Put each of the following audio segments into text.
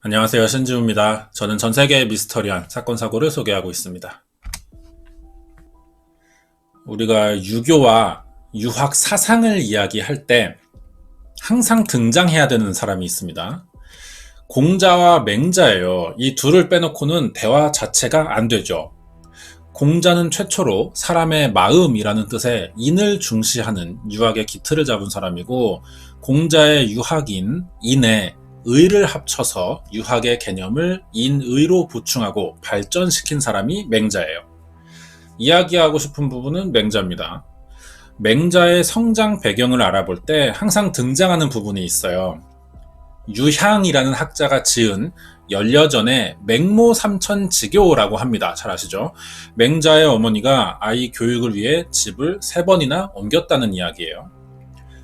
안녕하세요. 신지우입니다. 저는 전 세계의 미스터리한 사건 사고를 소개하고 있습니다. 우리가 유교와 유학 사상을 이야기할 때 항상 등장해야 되는 사람이 있습니다. 공자와 맹자예요. 이 둘을 빼놓고는 대화 자체가 안 되죠. 공자는 최초로 사람의 마음이라는 뜻의 인을 중시하는 유학의 기틀을 잡은 사람이고, 공자의 유학인, 인의 의를 합쳐서 유학의 개념을 인의로 보충하고 발전시킨 사람이 맹자예요. 이야기하고 싶은 부분은 맹자입니다. 맹자의 성장 배경을 알아볼 때 항상 등장하는 부분이 있어요. 유향이라는 학자가 지은 열려전의 맹모삼천지교라고 합니다. 잘 아시죠? 맹자의 어머니가 아이 교육을 위해 집을 3번이나 옮겼다는 이야기예요.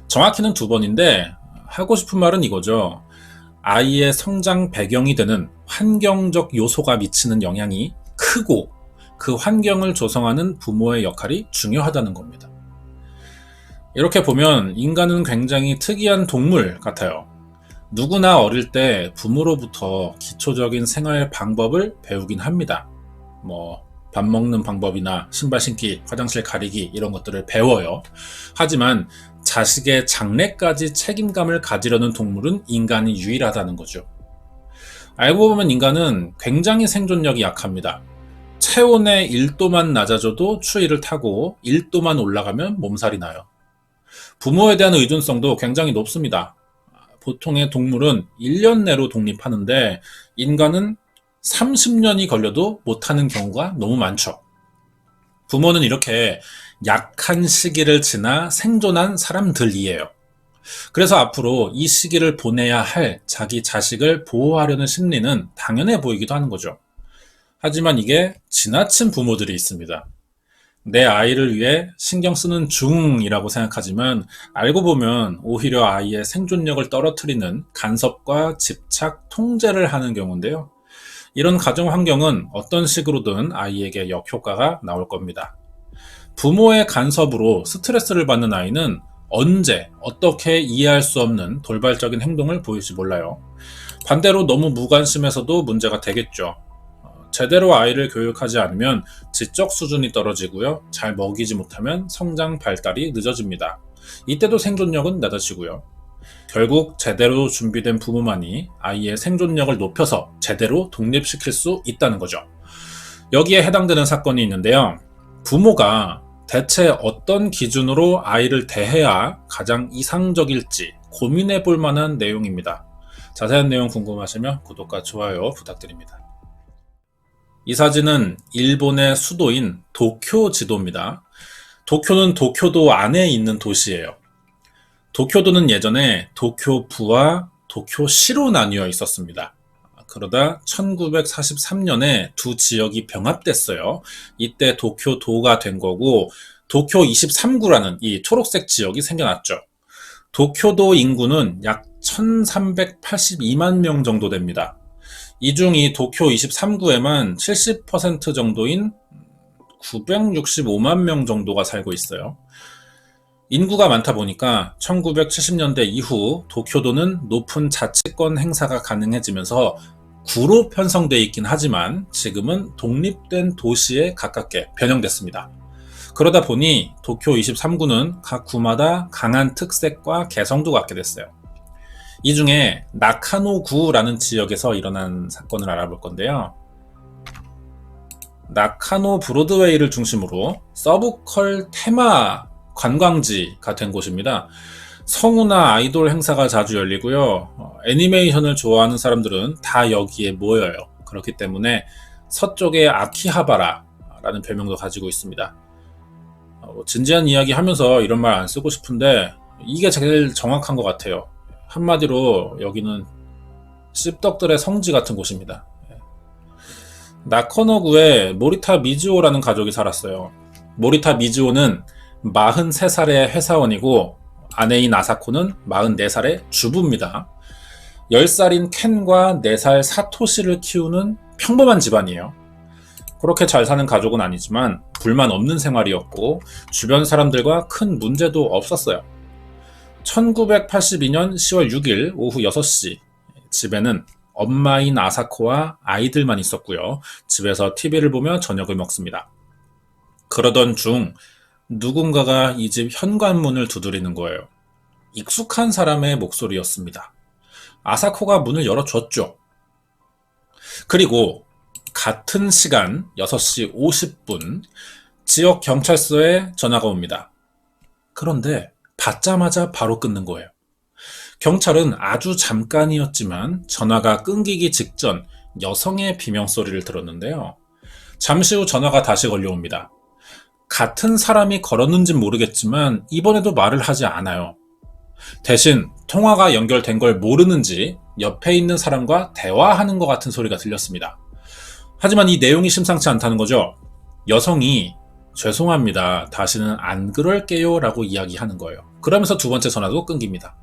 정확히는 2번인데 하고 싶은 말은 이거죠. 아이의 성장 배경이 되는 환경적 요소가 미치는 영향이 크고 그 환경을 조성하는 부모의 역할이 중요하다는 겁니다. 이렇게 보면 인간은 굉장히 특이한 동물 같아요. 누구나 어릴 때 부모로부터 기초적인 생활 방법을 배우긴 합니다. 밥 먹는 방법이나 신발 신기, 화장실 가리기 이런 것들을 배워요. 하지만 자식의 장래까지 책임감을 가지려는 동물은 인간이 유일하다는 거죠. 알고 보면 인간은 굉장히 생존력이 약합니다. 체온의 1도만 낮아져도 추위를 타고 1도만 올라가면 몸살이 나요. 부모에 대한 의존성도 굉장히 높습니다. 보통의 동물은 1년 내로 독립하는데 인간은 30년이 걸려도 못하는 경우가 너무 많죠. 부모는 이렇게 약한 시기를 지나 생존한 사람들이에요. 그래서 앞으로 이 시기를 보내야 할 자기 자식을 보호하려는 심리는 당연해 보이기도 하는 거죠. 하지만 이게 지나친 부모들이 있습니다. 내 아이를 위해 신경 쓰는 중이라고 생각하지만 알고 보면 오히려 아이의 생존력을 떨어뜨리는 간섭과 집착, 통제를 하는 경우인데요. 이런 가정 환경은 어떤 식으로든 아이에게 역효과가 나올 겁니다. 부모의 간섭으로 스트레스를 받는 아이는 언제, 어떻게 이해할 수 없는 돌발적인 행동을 보일지 몰라요. 반대로 너무 무관심해서도 문제가 되겠죠. 제대로 아이를 교육하지 않으면 지적 수준이 떨어지고요. 잘 먹이지 못하면 성장 발달이 늦어집니다. 이때도 생존력은 낮아지고요. 결국 제대로 준비된 부모만이 아이의 생존력을 높여서 제대로 독립시킬 수 있다는 거죠. 여기에 해당되는 사건이 있는데요. 부모가 대체 어떤 기준으로 아이를 대해야 가장 이상적일지 고민해 볼 만한 내용입니다. 자세한 내용 궁금하시면 구독과 좋아요 부탁드립니다. 이 사진은 일본의 수도인 도쿄 지도입니다. 도쿄는 도쿄도 안에 있는 도시예요. 도쿄도는 예전에 도쿄부와 도쿄시로 나뉘어 있었습니다. 그러다 1943년에 두 지역이 병합됐어요. 이때 도쿄도가 된 거고 도쿄 23구라는 이 초록색 지역이 생겨났죠. 도쿄도 인구는 약 1382만 명 정도 됩니다. 이 중 이 도쿄 23구에만 70% 정도인 965만 명 정도가 살고 있어요. 인구가 많다 보니까 1970년대 이후 도쿄도는 높은 자치권 행사가 가능해지면서 구로 편성되어 있긴 하지만 지금은 독립된 도시에 가깝게 변형됐습니다. 그러다 보니 도쿄 23구는 각 구마다 강한 특색과 개성도 갖게 됐어요. 이 중에 나카노구라는 지역에서 일어난 사건을 알아볼 건데요. 나카노 브로드웨이를 중심으로 서브컬 테마 관광지가 된 곳입니다. 성우나 아이돌 행사가 자주 열리고요. 애니메이션을 좋아하는 사람들은 다 여기에 모여요. 그렇기 때문에 서쪽의 아키하바라라는 별명도 가지고 있습니다. 진지한 이야기 하면서 이런 말 안 쓰고 싶은데 이게 제일 정확한 것 같아요. 한마디로 여기는 씹덕들의 성지 같은 곳입니다. 나카노구에 모리타 미즈오라는 가족이 살았어요. 모리타 미즈오는 43살의 회사원이고 아내인 아사코는 44살의 주부입니다. 10살인 켄과 4살 사토시를 키우는 평범한 집안이에요. 그렇게 잘 사는 가족은 아니지만 불만 없는 생활이었고 주변 사람들과 큰 문제도 없었어요. 1982년 10월 6일 오후 6시 집에는 엄마인 아사코와 아이들만 있었고요. 집에서 TV를 보며 저녁을 먹습니다. 그러던 중 누군가가 이 집 현관문을 두드리는 거예요. 익숙한 사람의 목소리였습니다. 아사코가 문을 열어줬죠. 그리고 같은 시간 6시 50분 지역 경찰서에 전화가 옵니다. 그런데 받자마자 바로 끊는 거예요. 경찰은 아주 잠깐이었지만 전화가 끊기기 직전 여성의 비명소리를 들었는데요. 잠시 후 전화가 다시 걸려옵니다. 같은 사람이 걸었는진 모르겠지만 이번에도 말을 하지 않아요. 대신 통화가 연결된 걸 모르는지 옆에 있는 사람과 대화하는 것 같은 소리가 들렸습니다. 하지만 이 내용이 심상치 않다는 거죠. 여성이 죄송합니다. 다시는 안 그럴게요 라고 이야기하는 거예요. 그러면서 두 번째 전화도 끊깁니다.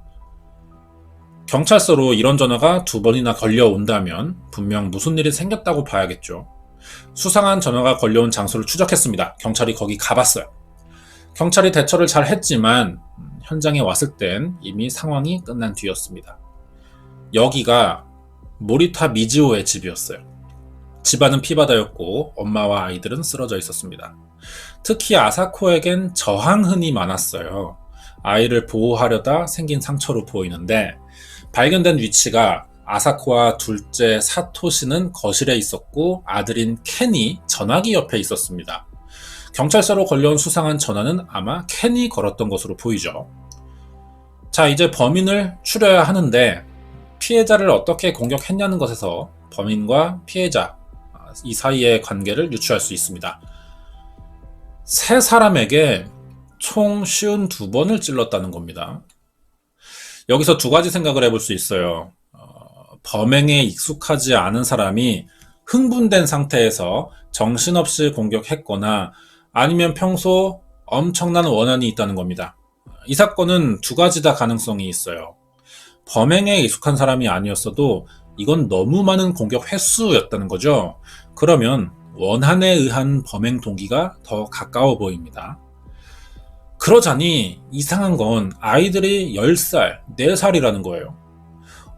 경찰서로 이런 전화가 2번이나 걸려온다면 분명 무슨 일이 생겼다고 봐야겠죠. 수상한 전화가 걸려온 장소를 추적했습니다. 경찰이 거기 가봤어요. 경찰이 대처를 잘 했지만 현장에 왔을 땐 이미 상황이 끝난 뒤였습니다. 여기가 모리타 미즈오의 집이었어요. 집안은 피바다였고 엄마와 아이들은 쓰러져 있었습니다. 특히 아사코에겐 저항흔이 많았어요. 아이를 보호하려다 생긴 상처로 보이는데 발견된 위치가 아사코와 둘째 사토시는 거실에 있었고 아들인 켄이 전화기 옆에 있었습니다. 경찰서로 걸려온 수상한 전화는 아마 켄이 걸었던 것으로 보이죠. 자, 이제 범인을 추려야 하는데 피해자를 어떻게 공격했냐는 것에서 범인과 피해자 이 사이의 관계를 유추할 수 있습니다. 세 사람에게 총 52번을 찔렀다는 겁니다. 여기서 두 가지 생각을 해볼 수 있어요. 범행에 익숙하지 않은 사람이 흥분된 상태에서 정신없이 공격했거나 아니면 평소 엄청난 원한이 있다는 겁니다. 이 사건은 두 가지 다 가능성이 있어요. 범행에 익숙한 사람이 아니었어도 이건 너무 많은 공격 횟수였다는 거죠. 그러면 원한에 의한 범행 동기가 더 가까워 보입니다. 그러자니 이상한 건 아이들이 10살, 4살이라는 거예요.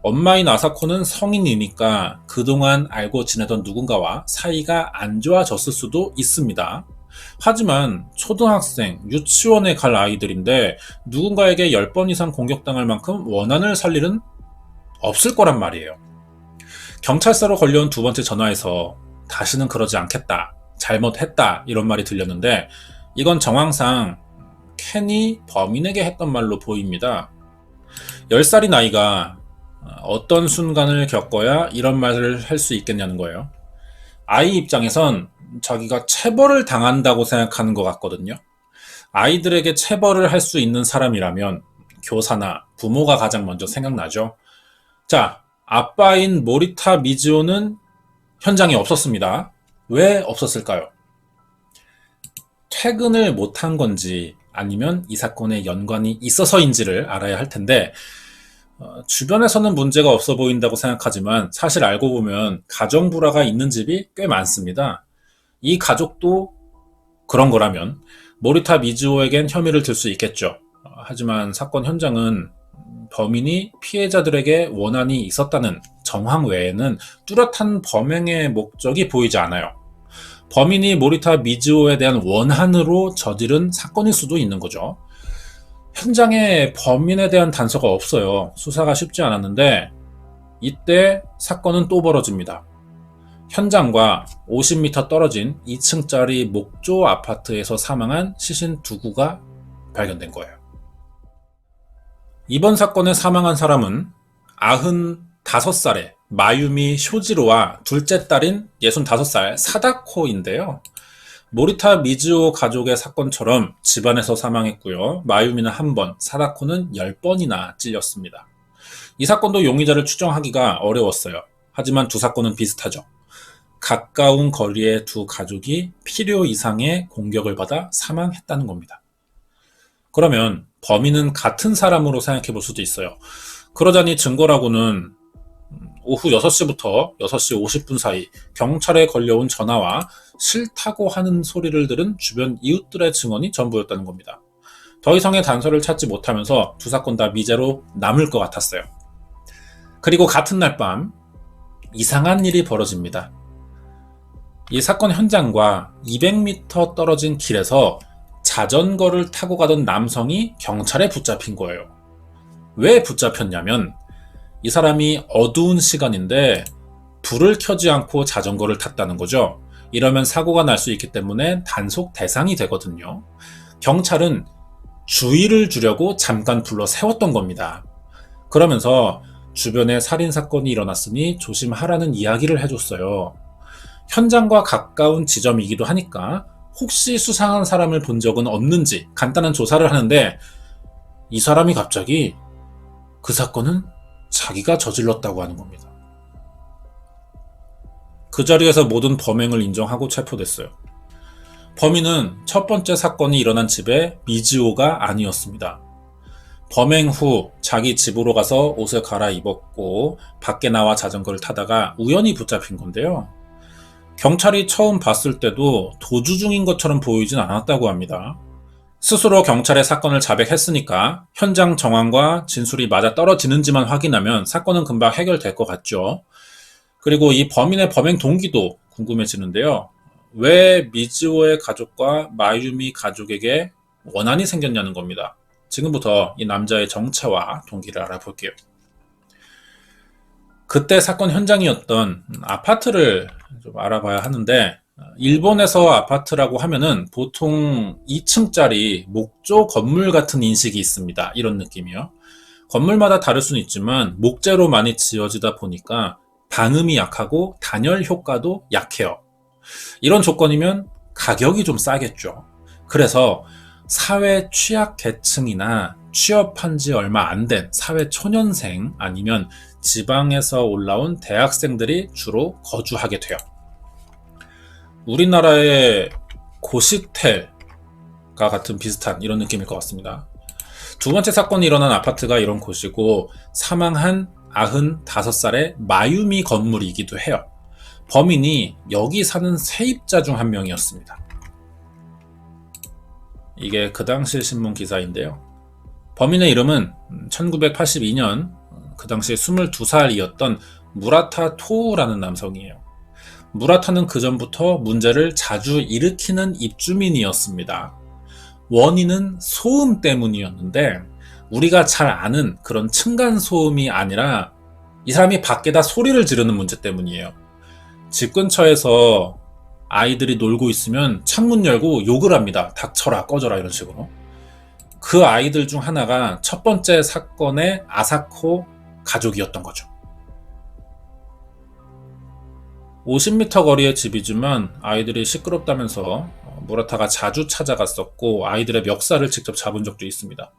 엄마인 아사코는 성인이니까 그동안 알고 지내던 누군가와 사이가 안 좋아졌을 수도 있습니다. 하지만 초등학생, 유치원에 갈 아이들인데 누군가에게 10번 이상 공격당할 만큼 원한을 살 일은 없을 거란 말이에요. 경찰서로 걸려온 두 번째 전화에서 다시는 그러지 않겠다, 잘못했다 이런 말이 들렸는데 이건 정황상 켄이 범인에게 했던 말로 보입니다. 10살인 아이가 어떤 순간을 겪어야 이런 말을 할 수 있겠냐는 거예요. 아이 입장에선 자기가 체벌을 당한다고 생각하는 것 같거든요. 아이들에게 체벌을 할 수 있는 사람이라면 교사나 부모가 가장 먼저 생각나죠. 자, 아빠인 모리타 미즈오는 현장에 없었습니다. 왜 없었을까요? 퇴근을 못한 건지 아니면 이 사건에 연관이 있어서인지를 알아야 할 텐데 주변에서는 문제가 없어 보인다고 생각하지만 사실 알고 보면 가정불화가 있는 집이 꽤 많습니다. 이 가족도 그런 거라면 모리타 미즈오에겐 혐의를 들 수 있겠죠. 하지만 사건 현장은 범인이 피해자들에게 원한이 있었다는 정황 외에는 뚜렷한 범행의 목적이 보이지 않아요. 범인이 모리타 미즈오에 대한 원한으로 저지른 사건일 수도 있는 거죠. 현장에 범인에 대한 단서가 없어요. 수사가 쉽지 않았는데 이때 사건은 또 벌어집니다. 현장과 50m 떨어진 2층짜리 목조 아파트에서 사망한 시신 두 구가 발견된 거예요. 이번 사건에 사망한 사람은 95살의 마유미 쇼지로와 둘째 딸인 65살 사다코인데요. 모리타 미즈오 가족의 사건처럼 집안에서 사망했고요. 마유미는 1번, 사다코는 10번이나 찔렸습니다. 이 사건도 용의자를 추정하기가 어려웠어요. 하지만 두 사건은 비슷하죠. 가까운 거리의 두 가족이 필요 이상의 공격을 받아 사망했다는 겁니다. 그러면 범인은 같은 사람으로 생각해 볼 수도 있어요. 그러자니 증거라고는 오후 6시부터 6시 50분 사이 경찰에 걸려온 전화와 싫다고 하는 소리를 들은 주변 이웃들의 증언이 전부였다는 겁니다. 더 이상의 단서를 찾지 못하면서 두 사건 다 미제로 남을 것 같았어요. 그리고 같은 날 밤 이상한 일이 벌어집니다. 이 사건 현장과 200m 떨어진 길에서 자전거를 타고 가던 남성이 경찰에 붙잡힌 거예요. 왜 붙잡혔냐면 이 사람이 어두운 시간인데 불을 켜지 않고 자전거를 탔다는 거죠. 이러면 사고가 날 수 있기 때문에 단속 대상이 되거든요. 경찰은 주의를 주려고 잠깐 불러 세웠던 겁니다. 그러면서 주변에 살인사건이 일어났으니 조심하라는 이야기를 해줬어요. 현장과 가까운 지점이기도 하니까 혹시 수상한 사람을 본 적은 없는지 간단한 조사를 하는데 이 사람이 갑자기 그 사건은 자기가 저질렀다고 하는 겁니다. 그 자리에서 모든 범행을 인정하고 체포됐어요. 범인은 첫 번째 사건이 일어난 집의 미즈오가 아니었습니다. 범행 후 자기 집으로 가서 옷을 갈아입었고 밖에 나와 자전거를 타다가 우연히 붙잡힌 건데요. 경찰이 처음 봤을 때도 도주 중인 것처럼 보이진 않았다고 합니다. 스스로 경찰에 사건을 자백했으니까 현장 정황과 진술이 맞아떨어지는지만 확인하면 사건은 금방 해결될 것 같죠. 그리고 이 범인의 범행 동기도 궁금해지는데요. 왜 미즈오의 가족과 마유미 가족에게 원한이 생겼냐는 겁니다. 지금부터 이 남자의 정체와 동기를 알아볼게요. 그때 사건 현장이었던 아파트를 좀 알아봐야 하는데, 일본에서 아파트라고 하면은 보통 2층짜리 목조 건물 같은 인식이 있습니다. 이런 느낌이요. 건물마다 다를 수는 있지만 목재로 많이 지어지다 보니까 방음이 약하고 단열 효과도 약해요. 이런 조건이면 가격이 좀 싸겠죠. 그래서 사회 취약 계층이나 취업한 지 얼마 안 된 사회 초년생 아니면 지방에서 올라온 대학생들이 주로 거주하게 돼요. 우리나라의 고시텔과 같은 비슷한 이런 느낌일 것 같습니다. 두 번째 사건이 일어난 아파트가 이런 곳이고 사망한 95살의 마유미 건물이기도 해요. 범인이 여기 사는 세입자 중 한 명이었습니다. 이게 그 당시 신문 기사인데요. 범인의 이름은 1982년 그 당시 22살이었던 무라타 토우라는 남성이에요. 무라타는 그 전부터 문제를 자주 일으키는 입주민이었습니다. 원인은 소음 때문이었는데 우리가 잘 아는 그런 층간소음이 아니라 이 사람이 밖에다 소리를 지르는 문제 때문이에요. 집 근처에서 아이들이 놀고 있으면 창문 열고 욕을 합니다. 닥쳐라, 꺼져라 이런 식으로. 그 아이들 중 하나가 첫 번째 사건의 아사코 가족이었던 거죠. 50m 거리의 집이지만 아이들이 시끄럽다면서 무라타가 자주 찾아갔었고 아이들의 멱살을 직접 잡은 적도 있습니다.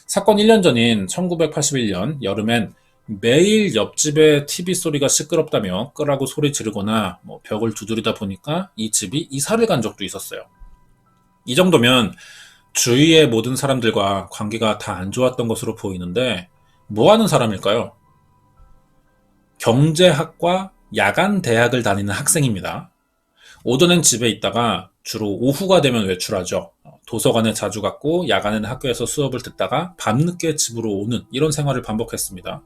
사건 1년 전인 1981년 여름엔 매일 옆집의 TV 소리가 시끄럽다며 끄라고 소리 지르거나 벽을 두드리다 보니까 이 집이 이사를 간 적도 있었어요. 이 정도면 주위의 모든 사람들과 관계가 다 안 좋았던 것으로 보이는데 뭐 하는 사람일까요? 경제학과 야간 대학을 다니는 학생입니다. 오전엔 집에 있다가 주로 오후가 되면 외출하죠. 도서관에 자주 갔고 야간에는 학교에서 수업을 듣다가 밤늦게 집으로 오는 이런 생활을 반복했습니다.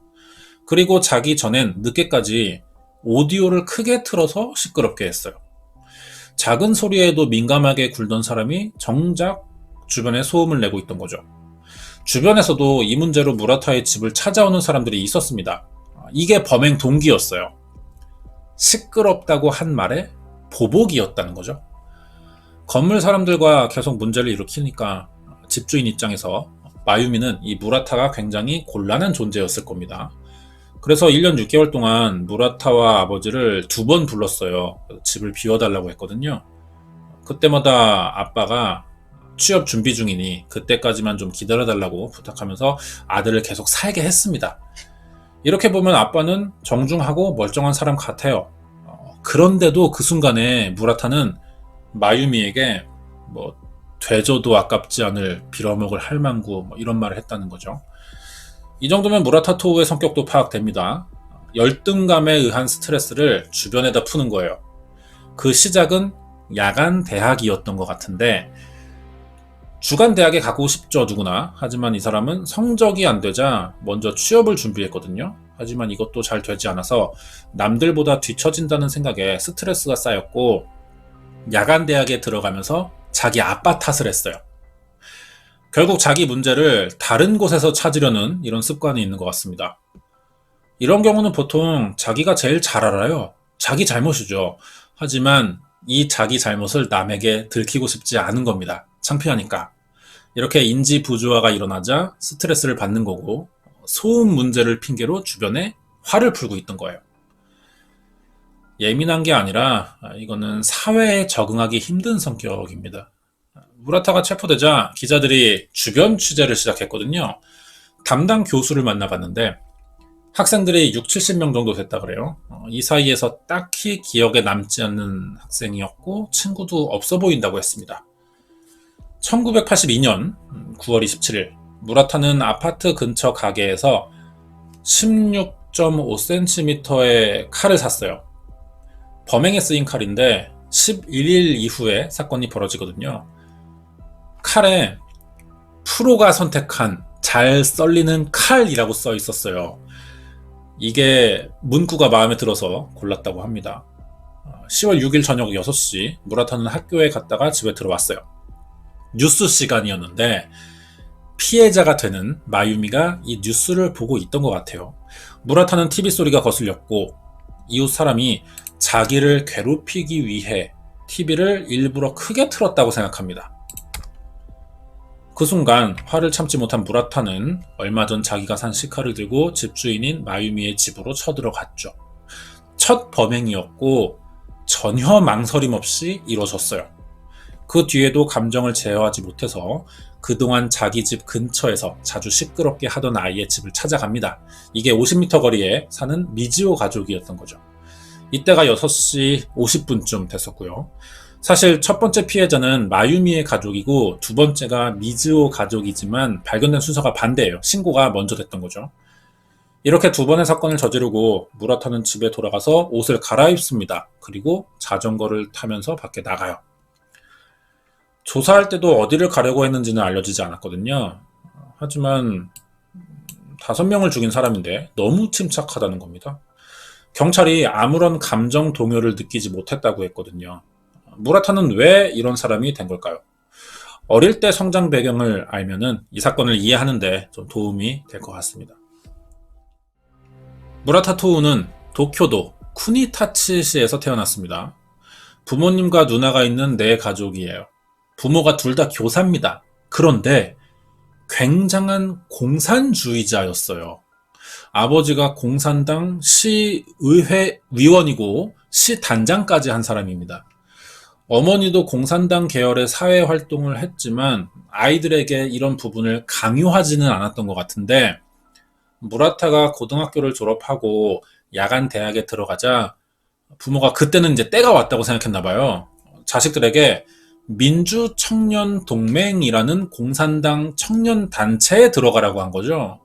그리고 자기 전엔 늦게까지 오디오를 크게 틀어서 시끄럽게 했어요. 작은 소리에도 민감하게 굴던 사람이 정작 주변에 소음을 내고 있던 거죠. 주변에서도 이 문제로 무라타의 집을 찾아오는 사람들이 있었습니다. 이게 범행 동기였어요. 시끄럽다고 한 말에 보복이었다는 거죠. 건물 사람들과 계속 문제를 일으키니까 집주인 입장에서 마유미는 이 무라타가 굉장히 곤란한 존재였을 겁니다. 그래서 1년 6개월 동안 무라타와 아버지를 2번 불렀어요. 집을 비워달라고 했거든요. 그때마다 아빠가 취업 준비 중이니 그때까지만 좀 기다려달라고 부탁하면서 아들을 계속 살게 했습니다. 이렇게 보면 아빠는 정중하고 멀쩡한 사람 같아요. 그런데도 그 순간에 무라타는 마유미에게 되져도 아깝지 않을 빌어먹을 할망구 이런 말을 했다는 거죠. 이 정도면 무라타 토우의 성격도 파악됩니다. 열등감에 의한 스트레스를 주변에다 푸는 거예요. 그 시작은 야간 대학이었던 것 같은데 주간 대학에 가고 싶죠, 누구나. 하지만 이 사람은 성적이 안 되자 먼저 취업을 준비했거든요. 하지만 이것도 잘 되지 않아서 남들보다 뒤처진다는 생각에 스트레스가 쌓였고 야간 대학에 들어가면서 자기 아빠 탓을 했어요. 결국 자기 문제를 다른 곳에서 찾으려는 이런 습관이 있는 것 같습니다. 이런 경우는 보통 자기가 제일 잘 알아요. 자기 잘못이죠. 하지만 이 자기 잘못을 남에게 들키고 싶지 않은 겁니다. 창피하니까. 이렇게 인지 부조화가 일어나자 스트레스를 받는 거고 소음 문제를 핑계로 주변에 화를 풀고 있던 거예요. 예민한 게 아니라 이거는 사회에 적응하기 힘든 성격입니다. 무라타가 체포되자 기자들이 주변 취재를 시작했거든요. 담당 교수를 만나봤는데 학생들이 6, 70명 정도 됐다 그래요. 이 사이에서 딱히 기억에 남지 않는 학생이었고 친구도 없어 보인다고 했습니다. 1982년 9월 27일 무라타는 아파트 근처 가게에서 16.5cm의 칼을 샀어요. 범행에 쓰인 칼인데 11일 이후에 사건이 벌어지거든요. 칼에 프로가 선택한 잘 썰리는 칼이라고 써 있었어요. 이게 문구가 마음에 들어서 골랐다고 합니다. 10월 6일 저녁 6시 무라타는 학교에 갔다가 집에 들어왔어요. 뉴스 시간이었는데 피해자가 되는 마유미가 이 뉴스를 보고 있던 것 같아요. 무라타는 TV 소리가 거슬렸고 이웃 사람이 자기를 괴롭히기 위해 TV를 일부러 크게 틀었다고 생각합니다. 그 순간 화를 참지 못한 무라타는 얼마 전 자기가 산 시카를 들고 집주인인 마유미의 집으로 쳐들어갔죠. 첫 범행이었고 전혀 망설임 없이 이루어졌어요. 그 뒤에도 감정을 제어하지 못해서 그동안 자기 집 근처에서 자주 시끄럽게 하던 아이의 집을 찾아갑니다. 이게 50m 거리에 사는 미즈오 가족이었던 거죠. 이때가 6시 50분쯤 됐었고요. 사실 첫 번째 피해자는 마유미의 가족이고 두 번째가 미즈오 가족이지만 발견된 순서가 반대예요. 신고가 먼저 됐던 거죠. 이렇게 두 번의 사건을 저지르고 무라타는 집에 돌아가서 옷을 갈아입습니다. 그리고 자전거를 타면서 밖에 나가요. 조사할 때도 어디를 가려고 했는지는 알려지지 않았거든요. 하지만 5명을 죽인 사람인데 너무 침착하다는 겁니다. 경찰이 아무런 감정 동요를 느끼지 못했다고 했거든요. 무라타는 왜 이런 사람이 된 걸까요? 어릴 때 성장 배경을 알면은 이 사건을 이해하는데 좀 도움이 될 것 같습니다. 무라타 토우는 도쿄도 쿠니타치시에서 태어났습니다. 부모님과 누나가 있는 네 가족이에요. 부모가 둘 다 교사입니다. 그런데 굉장한 공산주의자였어요. 아버지가 공산당 시의회 위원이고 시단장까지 한 사람입니다. 어머니도 공산당 계열의 사회활동을 했지만 아이들에게 이런 부분을 강요하지는 않았던 것 같은데 무라타가 고등학교를 졸업하고 야간 대학에 들어가자 부모가 그때는 이제 때가 왔다고 생각했나 봐요. 자식들에게 민주청년동맹이라는 공산당 청년단체에 들어가라고 한 거죠.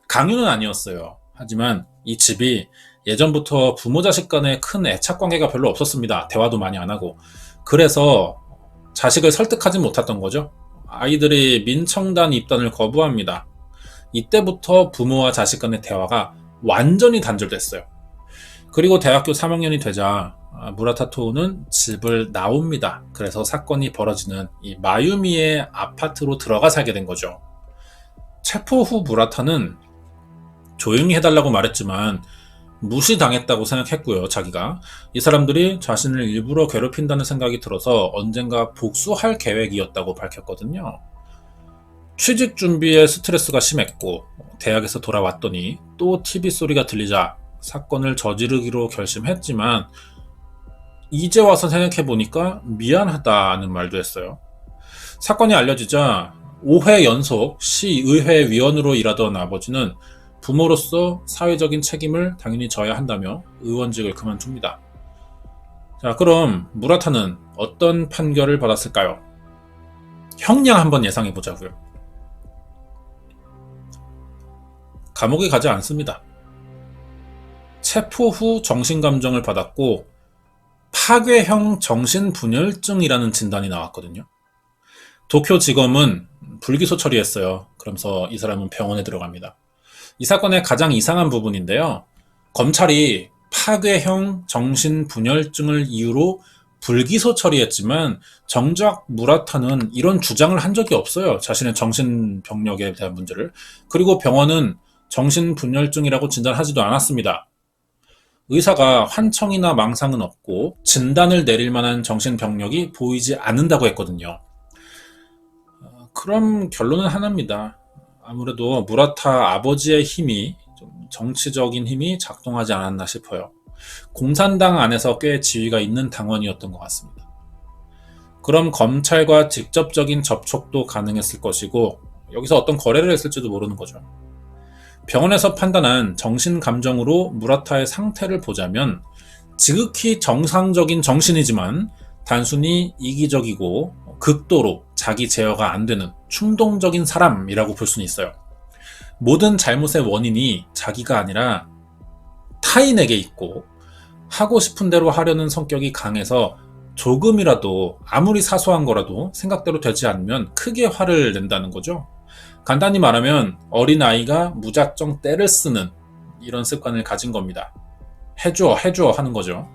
강요는 아니었어요. 하지만 이 집이 예전부터 부모 자식 간에 큰 애착관계가 별로 없었습니다. 대화도 많이 안 하고. 그래서 자식을 설득하지 못했던 거죠. 아이들이 민청단 입단을 거부합니다. 이때부터 부모와 자식 간의 대화가 완전히 단절됐어요. 그리고 대학교 3학년이 되자 무라타 토우는 집을 나옵니다. 그래서 사건이 벌어지는 이 마유미의 아파트로 들어가 살게 된 거죠. 체포 후 무라타는 조용히 해달라고 말했지만 무시당했다고 생각했고요. 자기가 이 사람들이 자신을 일부러 괴롭힌다는 생각이 들어서 언젠가 복수할 계획이었다고 밝혔거든요. 취직 준비에 스트레스가 심했고 대학에서 돌아왔더니 또 TV 소리가 들리자 사건을 저지르기로 결심했지만 이제 와서 생각해보니까 미안하다는 말도 했어요. 사건이 알려지자 5회 연속 시의회 위원으로 일하던 아버지는 부모로서 사회적인 책임을 당연히 져야 한다며 의원직을 그만둡니다. 자, 그럼 무라타는 어떤 판결을 받았을까요? 형량 한번 예상해 보자고요. 감옥에 가지 않습니다. 체포 후 정신감정을 받았고 파괴형 정신분열증이라는 진단이 나왔거든요. 도쿄지검은 불기소 처리했어요. 그러면서 이 사람은 병원에 들어갑니다. 이 사건의 가장 이상한 부분인데요. 검찰이 파괴형 정신분열증을 이유로 불기소 처리했지만 정작 무라타는 이런 주장을 한 적이 없어요. 자신의 정신병력에 대한 문제를. 그리고 병원은 정신분열증이라고 진단하지도 않았습니다. 의사가 환청이나 망상은 없고 진단을 내릴 만한 정신병력이 보이지 않는다고 했거든요. 그럼 결론은 하나입니다. 아무래도 무라타 아버지의 힘이, 좀 정치적인 힘이 작동하지 않았나 싶어요. 공산당 안에서 꽤 지위가 있는 당원이었던 것 같습니다. 그럼 검찰과 직접적인 접촉도 가능했을 것이고 여기서 어떤 거래를 했을지도 모르는 거죠. 병원에서 판단한 정신감정으로 무라타의 상태를 보자면 지극히 정상적인 정신이지만 단순히 이기적이고 극도로 자기 제어가 안 되는 충동적인 사람이라고 볼 수는 있어요. 모든 잘못의 원인이 자기가 아니라 타인에게 있고 하고 싶은 대로 하려는 성격이 강해서 조금이라도 아무리 사소한 거라도 생각대로 되지 않으면 크게 화를 낸다는 거죠. 간단히 말하면 어린아이가 무작정 때를 쓰는 이런 습관을 가진 겁니다. 해줘 하는 거죠.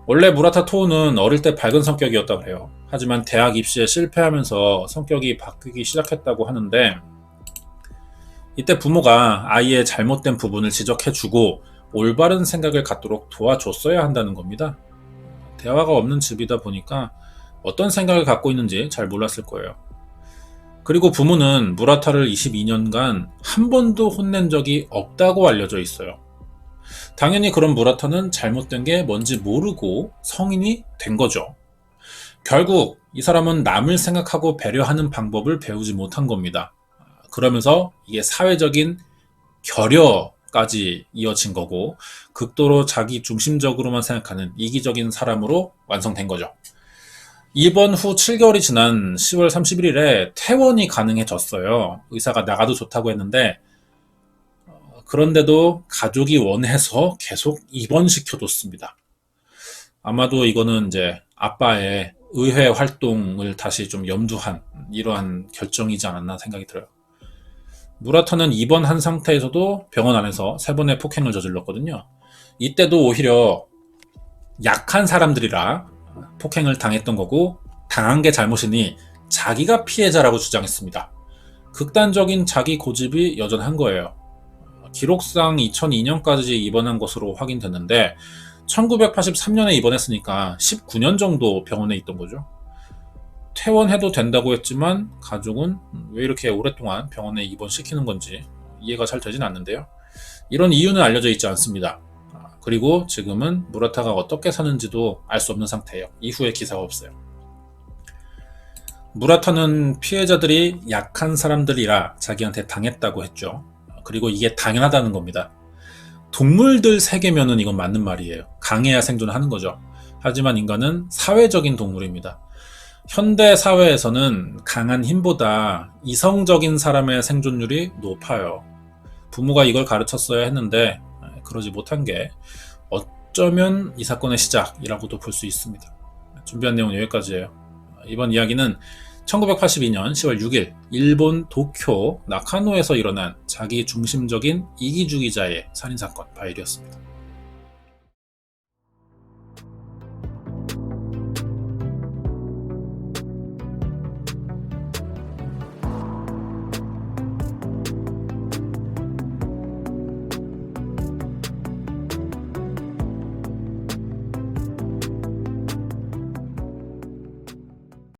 원래 무라타 토우는 어릴 때 밝은 성격이었다고 해요. 하지만 대학 입시에 실패하면서 성격이 바뀌기 시작했다고 하는데 이때 부모가 아이의 잘못된 부분을 지적해주고 올바른 생각을 갖도록 도와줬어야 한다는 겁니다. 대화가 없는 집이다 보니까 어떤 생각을 갖고 있는지 잘 몰랐을 거예요. 그리고 부모는 무라타를 22년간 한 번도 혼낸 적이 없다고 알려져 있어요. 당연히 그런 무라타는 잘못된 게 뭔지 모르고 성인이 된 거죠. 결국 이 사람은 남을 생각하고 배려하는 방법을 배우지 못한 겁니다. 그러면서 이게 사회적인 결여까지 이어진 거고 극도로 자기 중심적으로만 생각하는 이기적인 사람으로 완성된 거죠. 입원 후 7개월이 지난 10월 31일에 퇴원이 가능해졌어요. 의사가 나가도 좋다고 했는데 그런데도 가족이 원해서 계속 입원시켜뒀습니다. 아마도 이거는 이제 아빠의 의회 활동을 다시 좀 염두한 이러한 결정이지 않았나 생각이 들어요. 무라타는 입원한 상태에서도 병원 안에서 3번의 폭행을 저질렀거든요. 이때도 오히려 약한 사람들이라 폭행을 당했던 거고 당한 게 잘못이니 자기가 피해자라고 주장했습니다. 극단적인 자기 고집이 여전한 거예요. 기록상 2002년까지 입원한 것으로 확인됐는데 1983년에 입원했으니까 19년 정도 병원에 있던 거죠. 퇴원해도 된다고 했지만 가족은 왜 이렇게 오랫동안 병원에 입원시키는 건지 이해가 잘 되진 않는데요. 이런 이유는 알려져 있지 않습니다. 그리고 지금은 무라타가 어떻게 사는지도 알 수 없는 상태예요. 이후에 기사가 없어요. 무라타는 피해자들이 약한 사람들이라 자기한테 당했다고 했죠. 그리고 이게 당연하다는 겁니다. 동물들 세계면은 이건 맞는 말이에요. 강해야 생존하는 거죠. 하지만 인간은 사회적인 동물입니다. 현대 사회에서는 강한 힘보다 이성적인 사람의 생존율이 높아요. 부모가 이걸 가르쳤어야 했는데 그러지 못한 게 어쩌면 이 사건의 시작이라고도 볼 수 있습니다. 준비한 내용은 여기까지예요. 이번 이야기는 1982년 10월 6일 일본 도쿄 나카노에서 일어난 자기 중심적인 이기주의자의 살인사건 파일이었습니다.